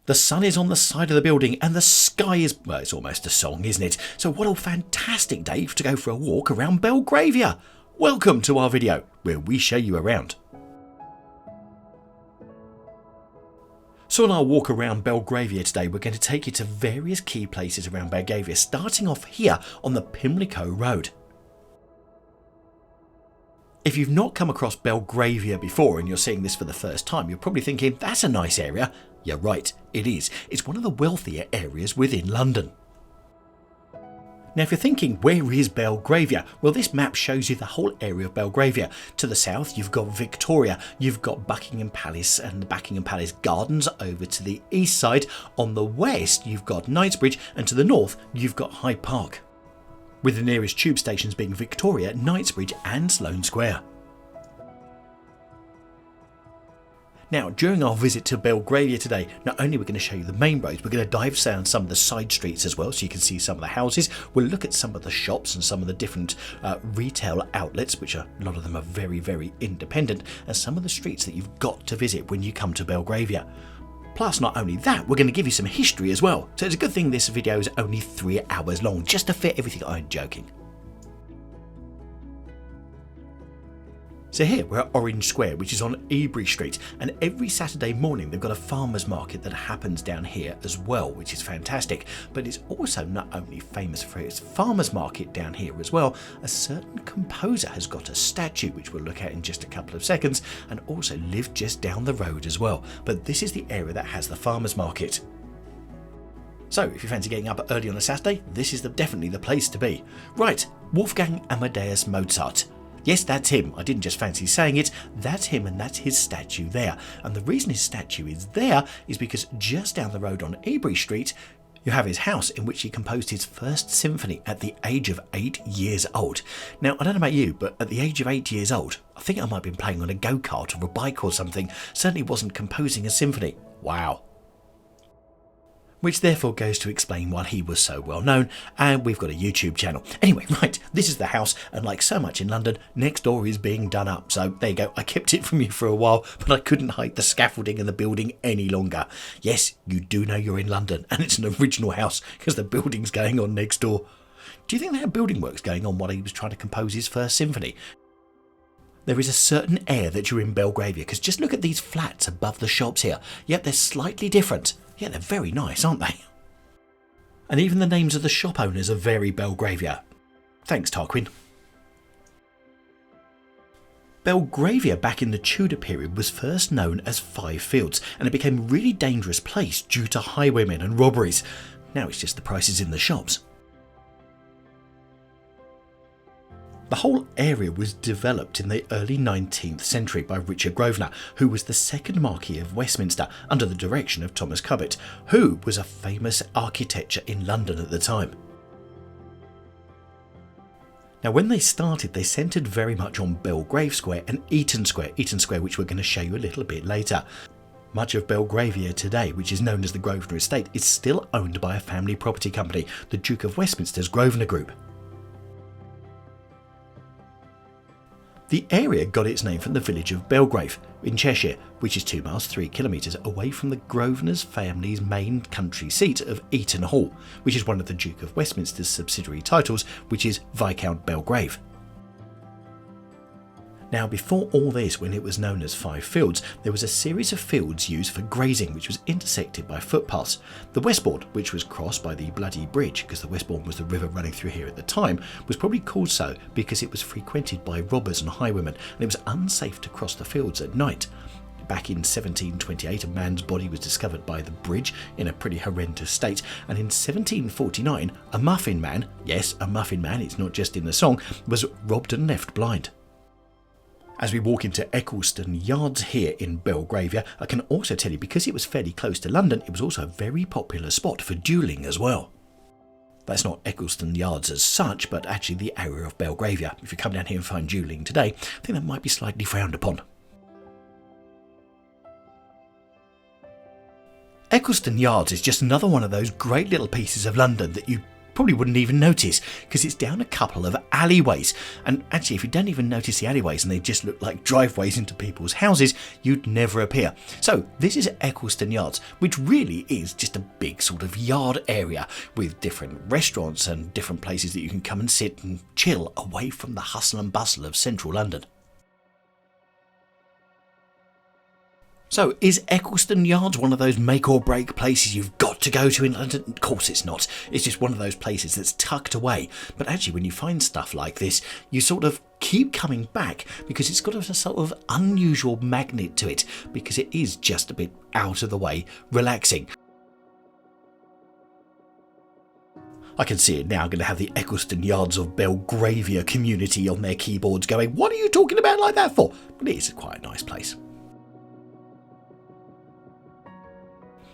The sun is on the side of the building and the sky is, well, it's almost a song, isn't it? So what a fantastic day to go for a walk around Belgravia. Welcome to our video where we show you around. So on our walk around Belgravia today, we're going to take you to various key places around Belgravia, starting off here on the Pimlico Road. If you've not come across Belgravia before and you're seeing this for the first time, you're probably thinking, that's a nice area. You're right, it is. It's one of the wealthier areas within London. Now, if you're thinking, where is Belgravia? Well, this map shows you the whole area of Belgravia. To the south, you've got Victoria, you've got Buckingham Palace and the Buckingham Palace Gardens over to the east side. On the west, you've got Knightsbridge, and to the north, you've got Hyde Park, with the nearest tube stations being Victoria, Knightsbridge and Sloane Square. Now, during our visit to Belgravia today, not only are we going to show you the main roads, we're going to dive down some of the side streets as well so you can see some of the houses. We'll look at some of the shops and some of the different retail outlets, which a lot of them are very, very independent, and some of the streets that you've got to visit when you come to Belgravia. Plus, not only that, we're going to give you some history as well. So it's a good thing this video is only 3 hours long, just to fit everything. I'm joking. So here we're at Orange Square, which is on Ebury Street, and every Saturday morning they've got a farmers market that happens down here as well, which is fantastic. But it's also not only famous for its farmers market down here as well, a certain composer has got a statue which we'll look at in just a couple of seconds, and also lived just down the road as well. But this is the area that has the farmers market. So if you fancy getting up early on a Saturday, this is definitely the place to be. Right, Wolfgang Amadeus Mozart. Yes, that's him. I didn't just fancy saying it. That's him, and that's his statue there. And the reason his statue is there is because just down the road on Ebury Street, you have his house in which he composed his first symphony at the age of 8 years old. Now, I don't know about you, but at the age of 8 years old, I think I might have been playing on a go-kart or a bike or something. Certainly wasn't composing a symphony. Wow. Which therefore goes to explain why he was so well known, and we've got a YouTube channel. Anyway, right, this is the house, and like so much in London, next door is being done up. So there you go, I kept it from you for a while, but I couldn't hide the scaffolding in the building any longer. Yes, you do know you're in London, and it's an original house, because the building's going on next door. Do you think they had building works going on while he was trying to compose his first symphony? There is a certain air that you're in Belgravia, because just look at these flats above the shops here. Yep, they're slightly different. Yeah, they're very nice, aren't they? And even the names of the shop owners are very Belgravia. Thanks, Tarquin. Belgravia back in the Tudor period was first known as Five Fields, and it became a really dangerous place due to highwaymen and robberies. Now it's just the prices in the shops. The whole area was developed in the early 19th century by Richard Grosvenor, who was the second Marquis of Westminster under the direction of Thomas Cubbott, who was a famous architecture in London at the time. Now, when they started, they centred very much on Belgrave Square and Eaton Square, which we're going to show you a little bit later. Much of Belgravia today, which is known as the Grosvenor Estate, is still owned by a family property company, the Duke of Westminster's Grosvenor Group. The area got its name from the village of Belgrave in Cheshire, which is 2 miles 3 kilometres away from the Grosvenors family's main country seat of Eaton Hall, which is one of the Duke of Westminster's subsidiary titles, which is Viscount Belgrave. Now, before all this, when it was known as Five Fields, there was a series of fields used for grazing, which was intersected by footpaths. The Westbourne, which was crossed by the Bloody Bridge, because the Westbourne was the river running through here at the time, was probably called so because it was frequented by robbers and highwaymen, and it was unsafe to cross the fields at night. Back in 1728, a man's body was discovered by the bridge in a pretty horrendous state, and in 1749, a muffin man, yes, a muffin man, it's not just in the song, was robbed and left blind. As we walk into Eccleston Yards here in Belgravia, I can also tell you, because it was fairly close to London, it was also a very popular spot for duelling as well. That's not Eccleston Yards as such, but actually the area of Belgravia. If you come down here and find duelling today, I think that might be slightly frowned upon. Eccleston Yards is just another one of those great little pieces of London that you probably wouldn't even notice because it's down a couple of alleyways. And actually, if you don't even notice the alleyways and they just look like driveways into people's houses, you'd never appear. So this is Eccleston Yards, which really is just a big sort of yard area with different restaurants and different places that you can come and sit and chill away from the hustle and bustle of central London. So, is Eccleston Yards one of those make or break places you've got to go to in London? Of course it's not. It's just one of those places that's tucked away. But actually, when you find stuff like this, you sort of keep coming back because it's got a sort of unusual magnet to it, because it is just a bit out of the way, relaxing. I can see it now. I'm going to have the Eccleston Yards of Belgravia community on their keyboards going, "What are you talking about like that for?" But it is quite a nice place.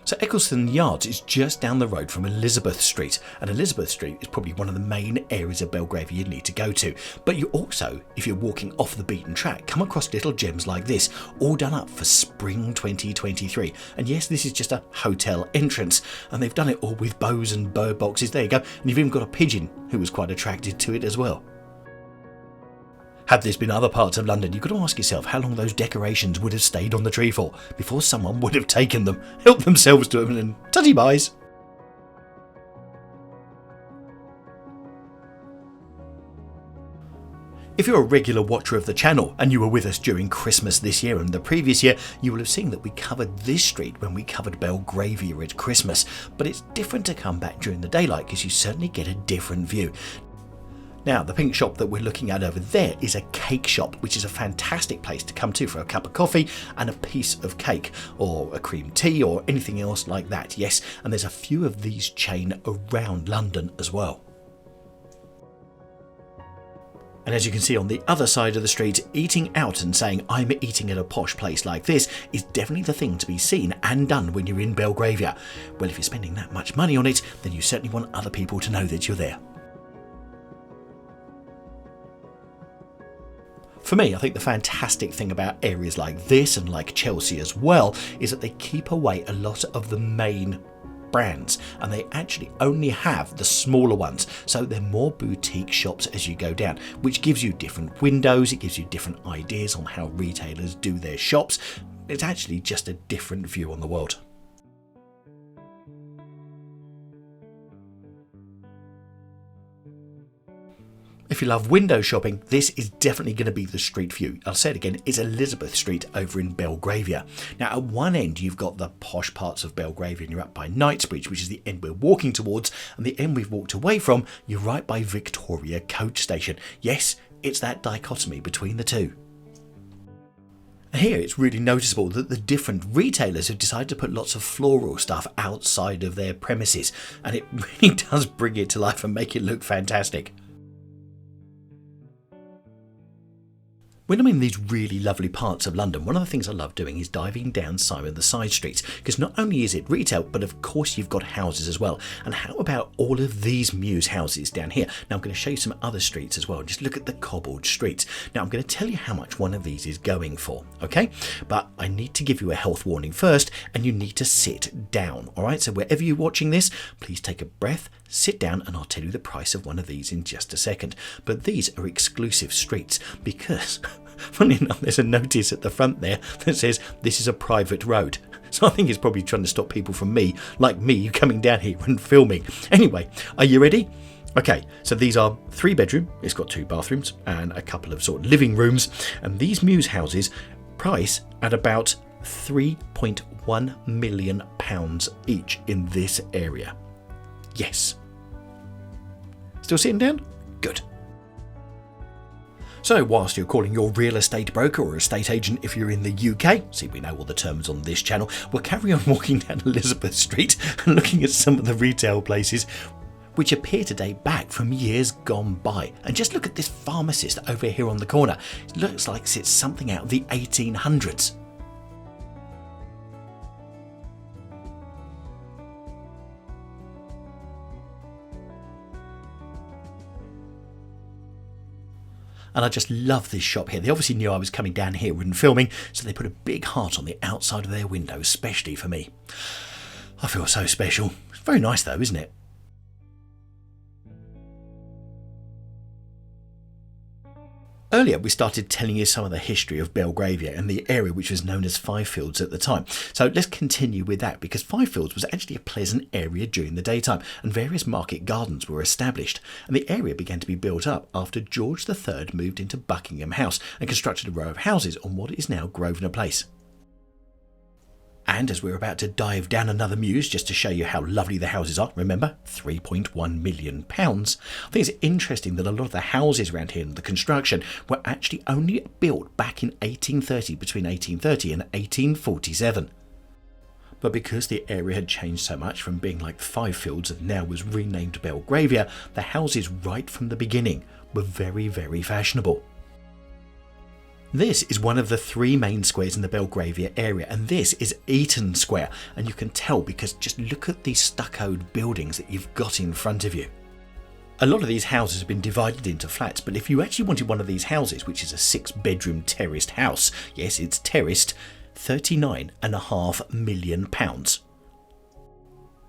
So Eccleston Yards is just down the road from Elizabeth Street, and Elizabeth Street is probably one of the main areas of Belgravia you need to go to. But you also, if you're walking off the beaten track, come across little gems like this, all done up for spring 2023. And yes, this is just a hotel entrance, and they've done it all with bows and bird boxes. There you go. And you've even got a pigeon who was quite attracted to it as well. Had this been other parts of London, you've got to ask yourself how long those decorations would have stayed on the tree for before someone would have taken them, helped themselves to them, and tutty buys. If you're a regular watcher of the channel and you were with us during Christmas this year and the previous year, you will have seen that we covered this street when we covered Belgravia at Christmas. But it's different to come back during the daylight because you certainly get a different view. Now, the pink shop that we're looking at over there is a cake shop, which is a fantastic place to come to for a cup of coffee and a piece of cake, or a cream tea, or anything else like that. Yes, and there's a few of these chain around London as well. And as you can see on the other side of the street, eating out and saying I'm eating at a posh place like this is definitely the thing to be seen and done when you're in Belgravia. Well, if you're spending that much money on it, then you certainly want other people to know that you're there. For me, I think the fantastic thing about areas like this and like Chelsea as well is that they keep away a lot of the main brands and they actually only have the smaller ones. So they're more boutique shops as you go down, which gives you different windows, it gives you different ideas on how retailers do their shops. It's actually just a different view on the world. If you love window shopping, this is definitely going to be the street view. I'll say it again, it's Elizabeth Street over in Belgravia. Now at one end you've got the posh parts of Belgravia and you're up by Knightsbridge, which is the end we're walking towards, and the end we've walked away from, you're right by Victoria Coach Station. Yes, it's that dichotomy between the two. Here it's really noticeable that the different retailers have decided to put lots of floral stuff outside of their premises, and it really does bring it to life and make it look fantastic. When I'm in these really lovely parts of London, one of the things I love doing is diving down some of the side streets, because not only is it retail, but of course you've got houses as well. And how about all of these Mews houses down here? Now I'm going to show you some other streets as well. Just look at the cobbled streets. Now I'm going to tell you how much one of these is going for, okay? But I need to give you a health warning first, and you need to sit down, all right? So wherever you're watching this, please take a breath, sit down, and I'll tell you the price of one of these in just a second. But these are exclusive streets because, funny enough, there's a notice at the front there that says this is a private road. So I think it's probably trying to stop people from me, like me, coming down here and filming. Anyway, are you ready? Okay, so these are 3-bedroom, it's got 2 bathrooms and a couple of sort of living rooms, and these Mews houses price at about £3.1 million each in this area. Yes. Still sitting down? Good. So whilst you're calling your real estate broker or estate agent if you're in the UK, see, we know all the terms on this channel, we'll carry on walking down Elizabeth Street and looking at some of the retail places which appear to date back from years gone by. And just look at this pharmacist over here on the corner. It looks like it's something out of the 1800s. And I just love this shop here. They obviously knew I was coming down here and filming, so they put a big heart on the outside of their window, especially for me. I feel so special. It's very nice though, isn't it? Earlier, we started telling you some of the history of Belgravia and the area which was known as Fifields at the time. So let's continue with that, because Fifields was actually a pleasant area during the daytime, and various market gardens were established. And the area began to be built up after George III moved into Buckingham House and constructed a row of houses on what is now Grosvenor Place. And as we're about to dive down another mews just to show you how lovely the houses are, remember, £3.1 million, I think it's interesting that a lot of the houses around here and the construction were actually only built back in 1830, between 1830 and 1847. But because the area had changed so much from being like Fifields and now was renamed Belgravia, the houses right from the beginning were very, very fashionable. This is one of the three main squares in the Belgravia area, and this is Eaton Square, and you can tell because just look at these stuccoed buildings that you've got in front of you. A lot of these houses have been divided into flats, but if you actually wanted one of these houses, which is a 6-bedroom terraced house, yes, it's terraced, £39.5 million.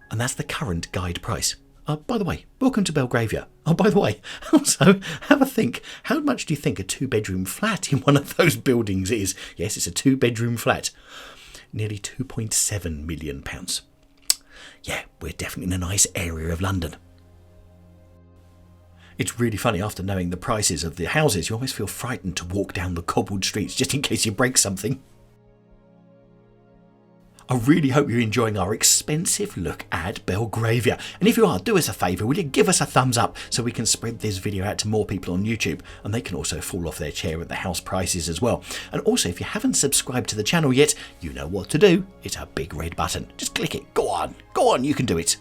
And that's the current guide price. By the way, welcome to Belgravia. Oh, by the way, also, have a think. How much do you think a 2-bedroom flat in one of those buildings is? Yes, it's a 2-bedroom flat. Nearly £2.7 million. Yeah, we're definitely in a nice area of London. It's really funny, after knowing the prices of the houses, you almost feel frightened to walk down the cobbled streets just in case you break something. I really hope you're enjoying our expensive look at Belgravia. And if you are, do us a favour, will you give us a thumbs up so we can spread this video out to more people on YouTube, and they can also fall off their chair at the house prices as well. And also, if you haven't subscribed to the channel yet, you know what to do. It's a big red button. Just click it. Go on, you can do it.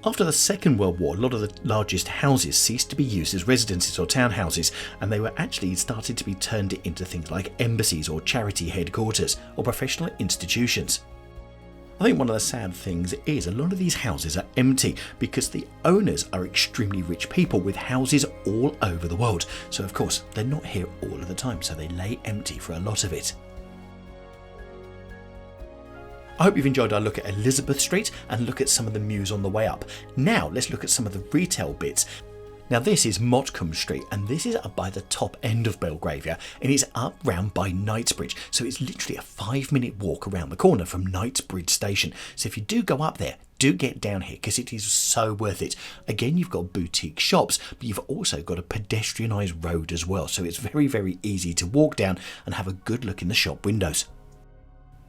After the Second World War, a lot of the largest houses ceased to be used as residences or townhouses, and they were actually started to be turned into things like embassies or charity headquarters or professional institutions. I think one of the sad things is a lot of these houses are empty because the owners are extremely rich people with houses all over the world. So of course, they're not here all of the time, so they lay empty for a lot of it. I hope you've enjoyed our look at Elizabeth Street and look at some of the mews on the way up. Now let's look at some of the retail bits. Now this is Motcomb Street, and this is up by the top end of Belgravia, and it's up round by Knightsbridge, so it's literally a 5-minute walk around the corner from Knightsbridge station. So if you do go up there, do get down here because it is so worth it. Again, you've got boutique shops, but you've also got a pedestrianised road as well, so it's very, very easy to walk down and have a good look in the shop windows.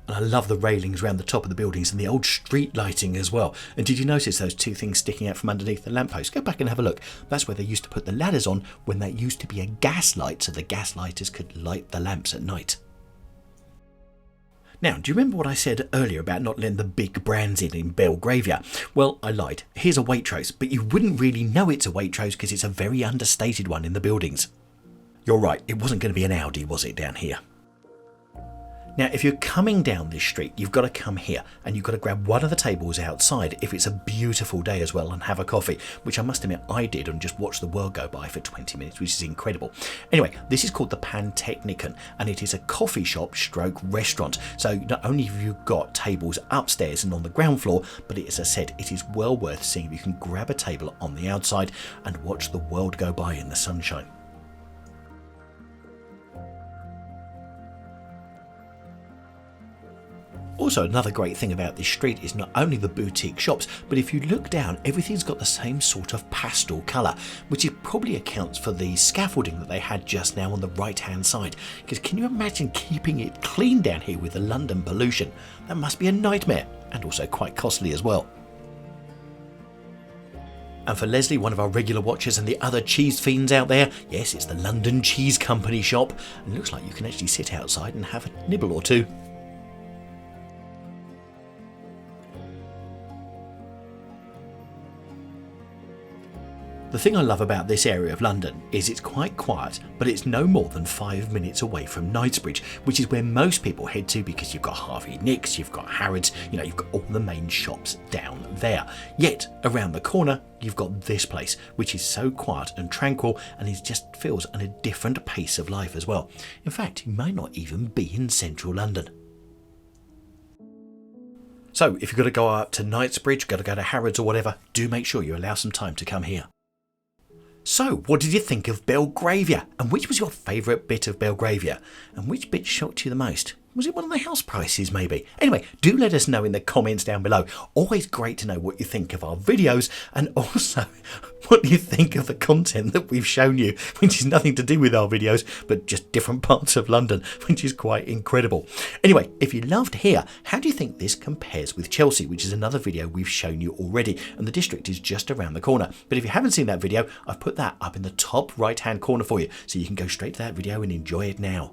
And I love the railings around the top of the buildings and the old street lighting as well. And did you notice those two things sticking out from underneath the lamppost? Go back and have a look. That's where they used to put the ladders on when there used to be a gas light, so the gas lighters could light the lamps at night. Now, do you remember what I said earlier about not letting the big brands in Belgravia? Well, I lied. Here's a Waitrose, but you wouldn't really know it's a Waitrose because it's a very understated one in the buildings. You're right, it wasn't going to be an Audi, was it, down here? Now, if you're coming down this street, you've got to come here and you've got to grab one of the tables outside if it's a beautiful day as well and have a coffee, which I must admit I did and just watched the world go by for 20 minutes, which is incredible. Anyway, this is called the Pantechnicon, and it is a coffee shop stroke restaurant. So not only have you got tables upstairs and on the ground floor, but as I said, it is well worth seeing if you can grab a table on the outside and watch the world go by in the sunshine. Also, another great thing about this street is not only the boutique shops, but if you look down, everything's got the same sort of pastel colour, which probably accounts for the scaffolding that they had just now on the right hand side. Because can you imagine keeping it clean down here with the London pollution? That must be a nightmare, and also quite costly as well. And for Leslie, one of our regular watchers, and the other cheese fiends out there, yes, it's the London Cheese Company shop. It looks like you can actually sit outside and have a nibble or two. The thing I love about this area of London is it's quite quiet, but it's no more than 5 minutes away from Knightsbridge, which is where most people head to because you've got Harvey Nicks, you've got Harrods, you've got all the main shops down there. Yet, around the corner, you've got this place, which is so quiet and tranquil, and it just feels on a different pace of life as well. In fact, you may not even be in central London. So, if you've got to go up to Knightsbridge, got to go to Harrods or whatever, do make sure you allow some time to come here. So, what did you think of Belgravia? And which was your favourite bit of Belgravia? And which bit shocked you the most? Was it one of the house prices, maybe? Anyway, do let us know in the comments down below. Always great to know what you think of our videos, and also what you think of the content that we've shown you, which is nothing to do with our videos, but just different parts of London, which is quite incredible. Anyway, if you loved here, how do you think this compares with Chelsea, which is another video we've shown you already, and the district is just around the corner. But if you haven't seen that video, I've put that up in the top right-hand corner for you, so you can go straight to that video and enjoy it now.